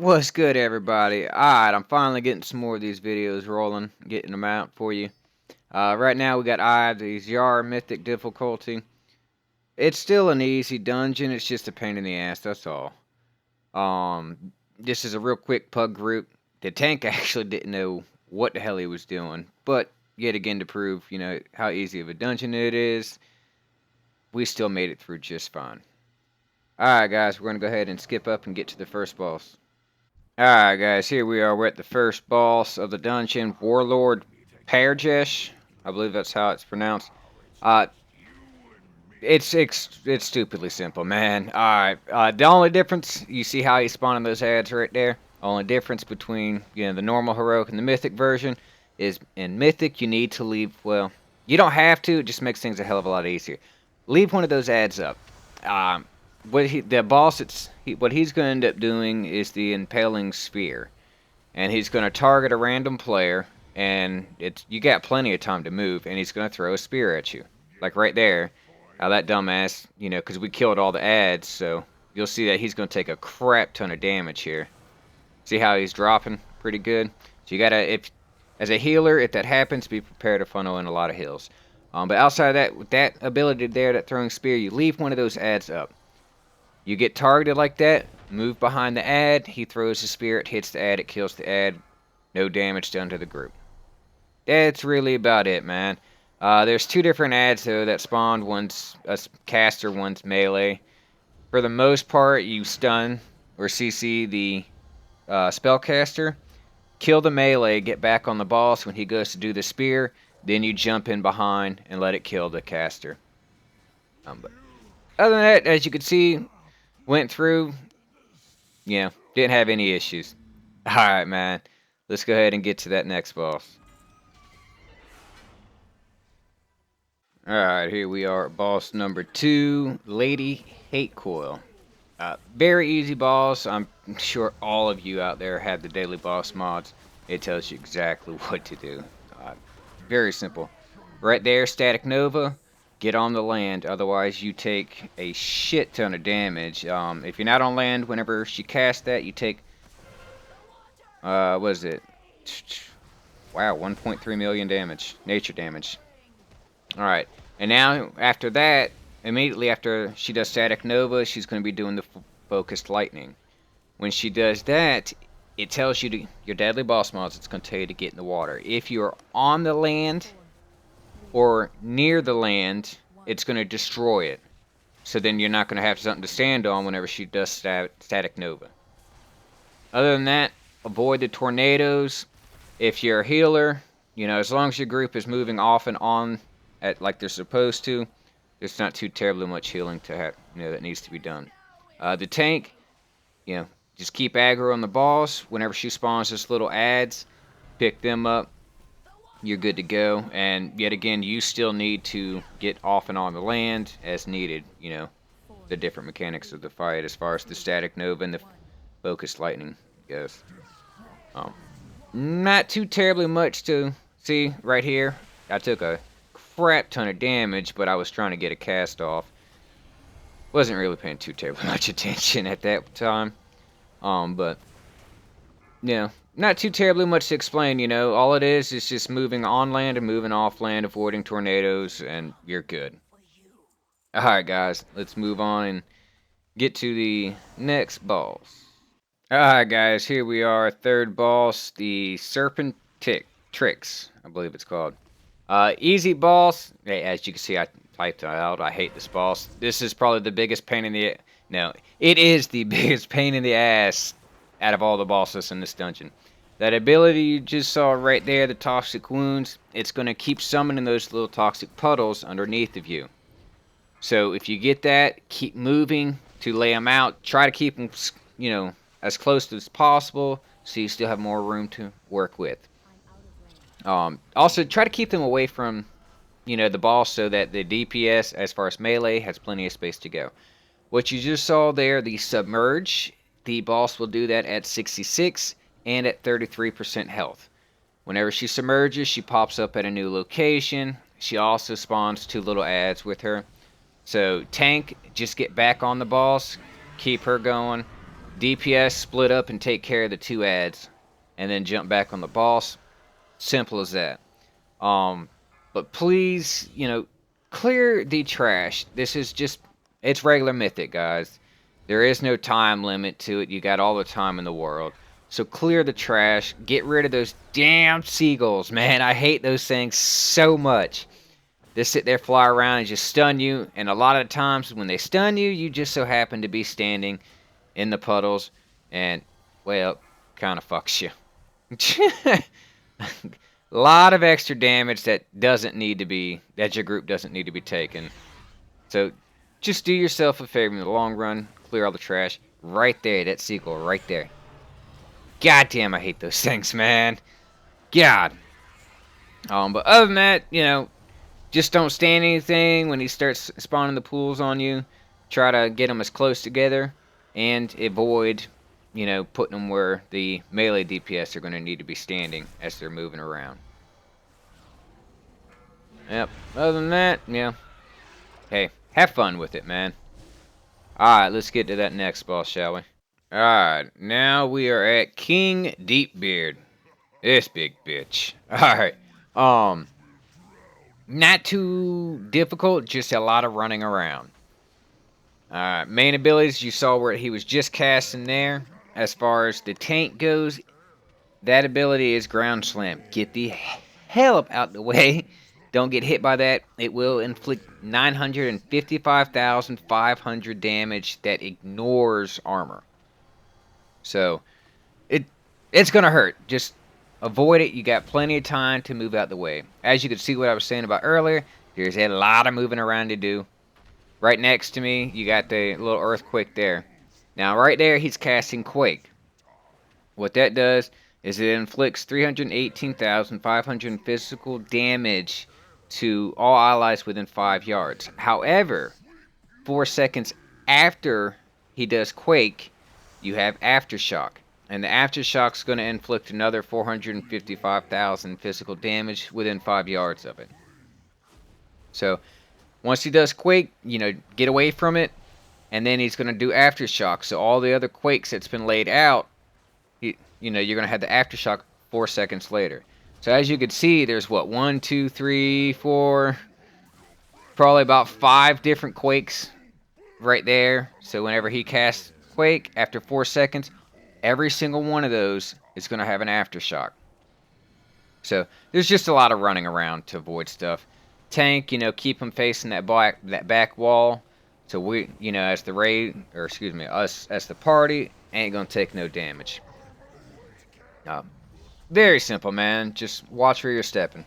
What's good, everybody? Alright, I'm finally getting some more of these videos rolling, getting them out for you. Right now we got the Azshara mythic difficulty. It's still an easy dungeon, it's just a pain in the ass, that's all. This is a real quick pug group. The tank actually didn't know what the hell he was doing, but yet again to prove, how easy of a dungeon it is, we still made it through just fine. Alright guys, we're going to go ahead and skip up and get to the first boss. Alright guys, here we are. We're at the first boss of the dungeon, Warlord Parjesh. I believe that's how it's pronounced. Uh, it's stupidly simple, man. Alright, the only difference, you see how he's spawning those ads right there? Only difference between, the normal heroic and the mythic version is in mythic you need to leave, well, you don't have to, it just makes things a hell of a lot easier. Leave one of those ads up. The boss, what he's going to end up doing is the impaling spear, and he's going to target a random player, and you got plenty of time to move, and he's going to throw a spear at you, like right there. That dumbass, because we killed all the ads, so you'll see that he's going to take a crap ton of damage here. See how he's dropping pretty good. So you gotta, if as a healer, if that happens, be prepared to funnel in a lot of heals. But outside of that, with that ability there, that throwing spear, you leave one of those ads up. You get targeted like that, move behind the ad, he throws the spear, it hits the ad, it kills the ad, no damage done to the group. That's really about it, man. There's two different ads, though, that spawned. One's a caster, one's melee. For the most part, you stun or CC the spellcaster, kill the melee, get back on the boss when he goes to do the spear, then you jump in behind and let it kill the caster. But other than that, as you can see, went through, didn't have any issues. Alright, man. Let's go ahead and get to that next boss. Alright, here we are at boss number 2, Lady Hate Coil. Very easy boss. I'm sure all of you out there have the daily boss mods. It tells you exactly what to do. Very simple. Right there, Static Nova. Get on the land, otherwise you take a shit ton of damage. If you're not on land, whenever she casts that, you take, what is it? Wow, 1.3 million damage, nature damage. Alright, and now after that, immediately after she does Static Nova, she's going to be doing the Focused Lightning. When she does that, it tells you your deadly boss mods, it's going to tell you to get in the water. If you're on the land or near the land, it's going to destroy it. So then you're not going to have something to stand on whenever she does Static Nova. Other than that, avoid the tornadoes. If you're a healer, as long as your group is moving off and on like they're supposed to, there's not too terribly much healing to have, that needs to be done. The tank, just keep aggro on the boss. Whenever she spawns just little ads, pick them up. You're good to go. And yet again, you still need to get off and on the land as needed. The different mechanics of the fight as far as the Static Nova and the Focused Lightning goes. Not too terribly much to see right here. I took a crap ton of damage, but I was trying to get a cast off. Wasn't really paying too terribly much attention at that time. But not too terribly much to explain, all it is just moving on land and moving off land, avoiding tornadoes, and you're good. Alright guys, let's move on and get to the next boss. Alright guys, here we are, third boss, the Serpent Tricks, I believe it's called. Easy boss. Hey, as you can see, I typed it out. I hate this boss. This is probably the biggest pain in the... No, it is the biggest pain in the ass out of all the bosses in this dungeon. That ability you just saw right there, the Toxic Wounds, it's going to keep summoning those little toxic puddles underneath of you. So if you get that, keep moving to lay them out. Try to keep them, as close as possible so you still have more room to work with. Also, try to keep them away from, the boss so that the DPS, as far as melee, has plenty of space to go. What you just saw there, the Submerge, the boss will do that at 66 and at 33% health. Whenever she submerges, she pops up at a new location. She also spawns 2 little ads with her. So, tank, just get back on the boss, keep her going. DPS split up and take care of the 2 ads, and then jump back on the boss. Simple as that. But please, clear the trash. This is just, it's regular mythic, guys. There is no time limit to it. You got all the time in the world. So clear the trash. Get rid of those damn seagulls, man. I hate those things so much. They sit there, fly around, and just stun you. And a lot of times when they stun you, you just so happen to be standing in the puddles. And, well, kind of fucks you. A lot of extra damage that your group doesn't need to be taken. So just do yourself a favor in the long run. Clear all the trash. Right there, that seagull right there. God damn, I hate those things, man. God. But other than that, just don't stand anything when he starts spawning the pools on you. Try to get them as close together and avoid, putting them where the melee DPS are going to need to be standing as they're moving around. Yep. Other than that, hey, have fun with it, man. Alright, let's get to that next boss, shall we? Alright, now we are at King Deepbeard. This big bitch. Alright. Not too difficult, just a lot of running around. Alright, main abilities, you saw where he was just casting there. As far as the tank goes, that ability is Ground Slam. Get the hell up out the way. Don't get hit by that. It will inflict 955,500 damage that ignores armor. So, it's going to hurt. Just avoid it. You got plenty of time to move out the way. As you can see what I was saying about earlier, there's a lot of moving around to do. Right next to me, you got the little earthquake there. Now, right there, he's casting Quake. What that does is it inflicts 318,500 physical damage to all allies within 5 yards. However, 4 seconds after he does Quake, you have Aftershock. And the Aftershock's going to inflict another 455,000 physical damage within 5 yards of it. So, once he does Quake, get away from it. And then he's going to do Aftershock. So all the other Quakes that's been laid out, you're going to have the Aftershock 4 seconds later. So as you can see, there's what, 1, 2, 3, 4, probably about 5 different Quakes right there. So whenever he casts Quake, after 4 seconds, every single one of those is going to have an Aftershock. So there's just a lot of running around to avoid stuff. Tank, keep him facing that back wall. So we, as the raid, or excuse me, us as the party, ain't going to take no damage. Very simple, man. Just watch where you're stepping.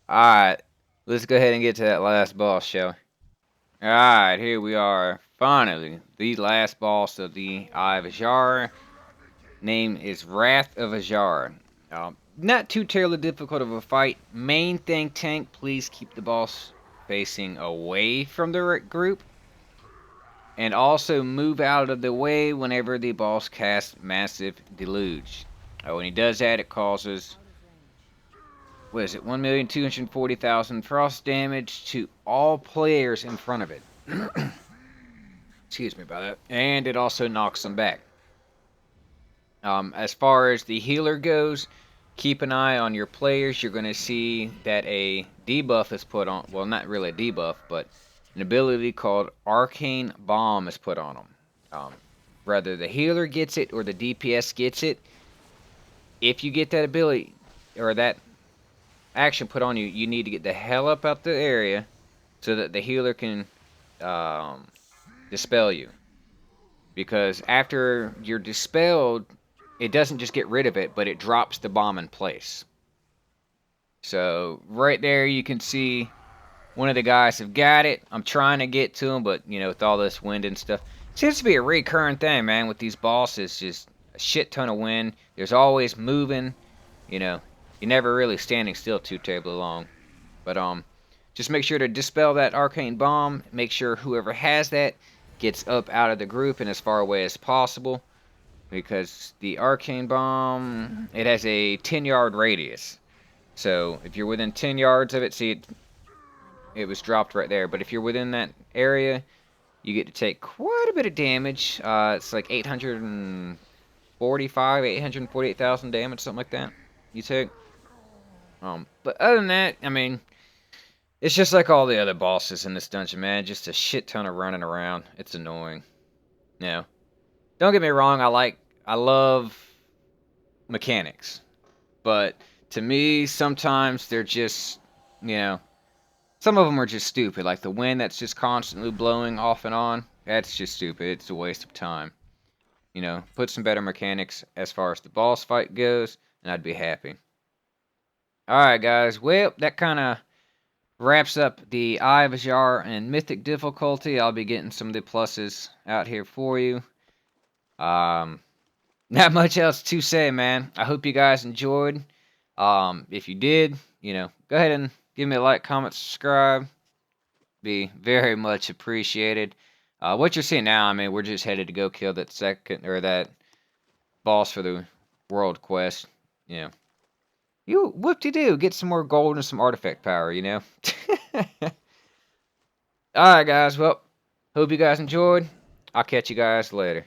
Alright, let's go ahead and get to that last boss, shall we? Alright, here we are. Finally, the last boss of the Eye of Azshara. Name is Wrath of Azshara. Not too terribly difficult of a fight. Main thing, tank, please keep the boss facing away from the group. And also move out of the way whenever the boss casts Massive Deluge. When he does that, it causes, 1,240,000 frost damage to all players in front of it. Excuse me about that. And it also knocks them back. As far as the healer goes, keep an eye on your players. You're going to see that a debuff is put on, well, not really a debuff, but an ability called Arcane Bomb is put on them. Whether the healer gets it or the DPS gets it, if you get that ability or that action put on you, you need to get the hell up out the area so that the healer can dispel you. Because after you're dispelled, it doesn't just get rid of it, but it drops the bomb in place. So right there you can see one of the guys have got it. I'm trying to get to him, but with all this wind and stuff, it seems to be a recurring thing, man, with these bosses. Just a shit ton of wind. There's always moving. You're never really standing still too terribly long. But just make sure to dispel that arcane bomb. Make sure whoever has that gets up out of the group and as far away as possible. Because the arcane bomb, it has a 10-yard radius. So if you're within 10 yards of it, see it was dropped right there. But if you're within that area, You get to take quite a bit of damage. It's like 845, 848,000 damage, something like that. You take. But other than that, I mean, it's just like all the other bosses in this dungeon, man. Just a shit ton of running around. It's annoying. No, don't get me wrong. I love mechanics, but to me, sometimes they're just, you know, some of them are just stupid. Like the wind that's just constantly blowing off and on. That's just stupid. It's a waste of time. Put some better mechanics as far as the boss fight goes, and I'd be happy. Alright, guys. Well, that kind of wraps up the Eye of Azshara and Mythic difficulty. I'll be getting some of the pluses out here for you. Um, Not much else to say, man. I hope you guys enjoyed. If you did, go ahead and give me a like, comment, subscribe. Be very much appreciated. What you're seeing now, I mean, we're just headed to go kill that second or that boss for the world quest. You know, you whoop-de-doo, get some more gold and some artifact power. All right, guys. Well, hope you guys enjoyed. I'll catch you guys later.